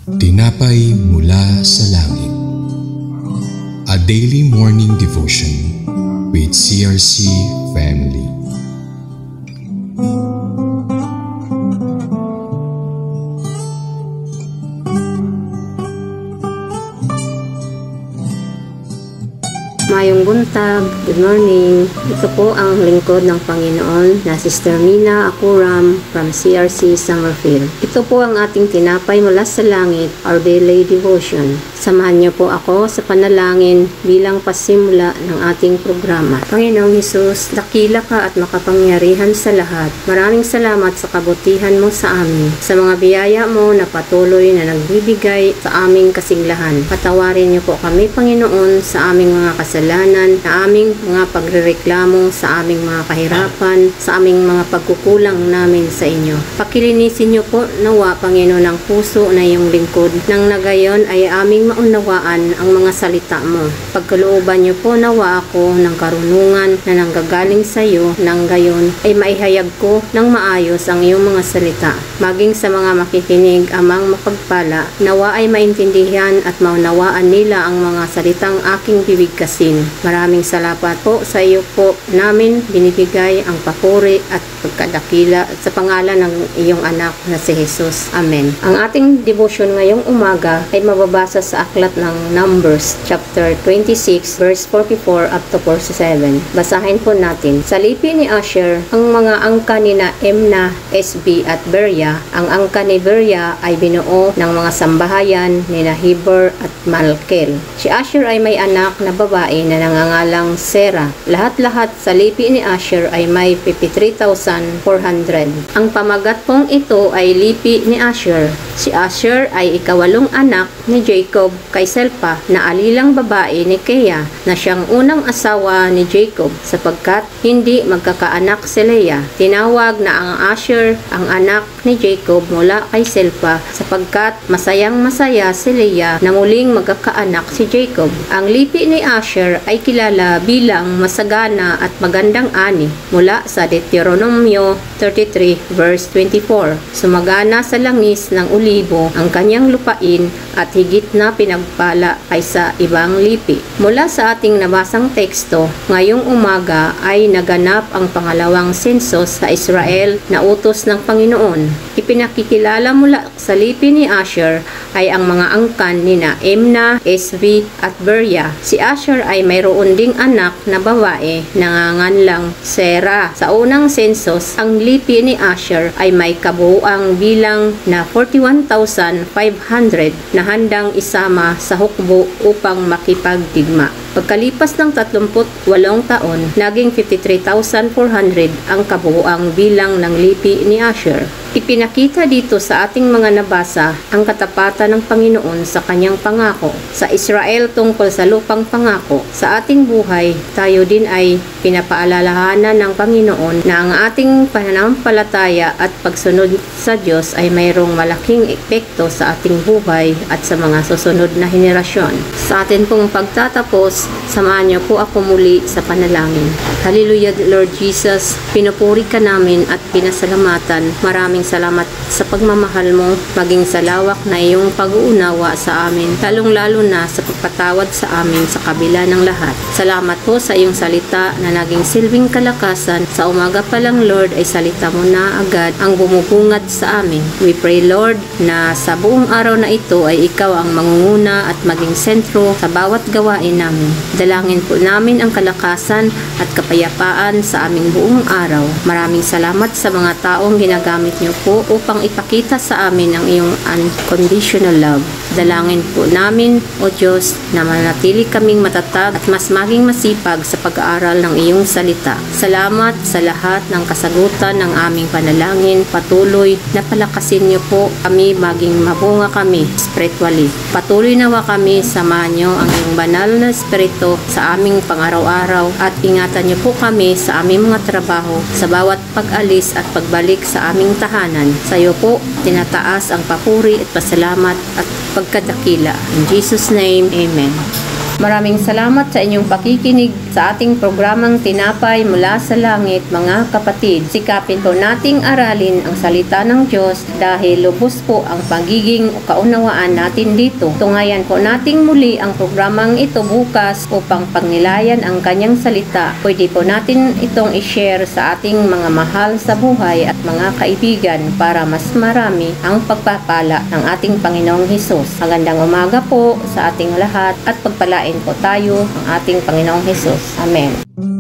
Tinapay mula sa langit. A daily morning devotion with CRC family. Mayong buntag, good morning. Ito po ang lingkod ng Panginoon na Sister Mina Akuram from CRC Summerfield. Ito po ang ating tinapay mula sa langit, our daily devotion. Samahan niyo po ako sa panalangin bilang pasimula ng ating programa. Panginoong Hesus, dakila ka at makapangyarihan sa lahat. Maraming salamat sa kabutihan mo sa amin, sa mga biyaya mo na patuloy na nagbibigay sa aming kasiglahan. Patawarin niyo po kami, Panginoon, sa aming mga kasalanan, sa aming mga pagrereklamo, sa aming mga kahirapan, sa aming mga pagkukulang namin sa inyo. Pakilinisin niyo po nawa, Panginoon, ang puso na iyong lingkod, nang nagayon ay aming maunawaan ang mga salita mo. Pagkalooban niyo po nawa ako ng karunungan na nanggagaling sa iyo, nang gayon ay maihayag ko ng maayos ang iyong mga salita. Maging sa mga makikinig amang mapagpala, nawa ay maintindihan at maunawaan nila ang mga salitang aking bibigkasin. Maraming salamat po sa iyo po namin binibigay ang papuri at pagkadakila sa pangalan ng iyong anak na si Jesus. Amen. Ang ating devotion ngayong umaga ay mababasa sa aklat ng Numbers chapter 26 verse 44 up to 47. Basahin po natin. Sa lipi ni Asher, ang mga angka ni Emna, Esbi at Beria. Ang angka ni Beria ay binuo ng mga sambahayan ni Heber at Malkel. Si Asher ay may anak na babae na nangangalang Serah. Lahat-lahat sa lipi ni Asher ay may 53,400. Ang pamagat pong ito ay lipi ni Asher. Si Asher ay ikawalong anak ni Jacob kay Selpa na alilang babae ni Kea na siyang unang asawa ni Jacob sapagkat hindi magkakaanak si Leah. Tinawag na ang Asher ang anak ni Jacob mula kay Selpa sapagkat masayang-masaya si Leah na muling magkakaanak si Jacob. Ang lipi ni Asher ay kilala bilang masagana at magandang ani mula sa Deuteronomio 33 verse 24. Sumagana sa langis ng ulibo ang kanyang lupain at higit na pinagpala kaysa ibang lipi. Mula sa ating nabasang teksto, ngayong umaga ay naganap ang pangalawang sensus sa Israel na utos ng Panginoon. Ipinakikilala mula sa lipi ni Asher ay ang mga angkan ni Emna, Esbi at Beria. Si Asher ay mayroon ding anak na babae na nangangalang Serah. Sa unang sensus, ang lipi ni Asher ay may kabuuang bilang na 41,500 na handang isama sa hukbo upang makipagdigma. Pagkalipas ng 38 taon, naging 53,400 ang kabuuang bilang ng lipi ni Asher. Ipinakita dito sa ating mga nabasa ang katapatan ng Panginoon sa kanyang pangako sa Israel tungkol sa lupang pangako. Sa ating buhay, tayo din ay pinapaalalahanan ng Panginoon na ang ating pananampalataya at pagsunod sa Diyos ay mayroong malaking epekto sa ating buhay at sa mga susunod na henerasyon. Sa atin pong pagtatapos, samahan niyo po ako muli sa panalangin. Hallelujah, Lord Jesus, pinupuri ka namin at pinasalamatan. Maraming salamat sa pagmamahal mo, maging sa lawak na iyong pag-uunawa sa amin, lalong-lalo na sa pagpatawad sa amin sa kabila ng lahat. Salamat po sa iyong salita na naging silbing kalakasan. Sa umaga pa lang, Lord, ay salita mo na agad ang bumubungad sa amin. We pray, Lord, na sa buong araw na ito ay ikaw ang mangunguna at maging sentro sa bawat gawain namin. Dalangin po namin ang kalakasan at kapayapaan sa aming buong araw. Maraming salamat sa mga taong ginagamit niyo po upang ipakita sa amin ang iyong unconditional love. Dalangin po namin, O Diyos, na manatili kaming matatag at mas maging masipag sa pag-aaral ng iyong salita. Salamat sa lahat ng kasagutan ng aming panalangin. Patuloy na palakasin niyo po kami, maging mabunga kami spiritually. Patuloy nawa kami, samahan niyo ang iyong banal na espiritu sa aming pang-araw-araw at ingatan niyo po kami sa aming mga trabaho, sa bawat pag-alis at pagbalik sa aming tahanan. Sa iyo po, tinataas ang papuri at pasalamat at pagkadakila. In Jesus' name, Amen. Maraming salamat sa inyong pakikinig sa ating programang Tinapay Mula sa Langit. Mga kapatid, sikapin po nating aralin ang salita ng Diyos dahil lubos po ang pagiging kaunawaan natin dito. Tungayan po nating muli ang programang ito bukas upang pagnilayan ang kanyang salita. Pwede po natin itong i-share sa ating mga mahal sa buhay at mga kaibigan para mas marami ang pagpapala ng ating Panginoong Hesus. Magandang umaga po sa ating lahat at pagpalain po tayo ng ating Panginoong Hesus. Amen.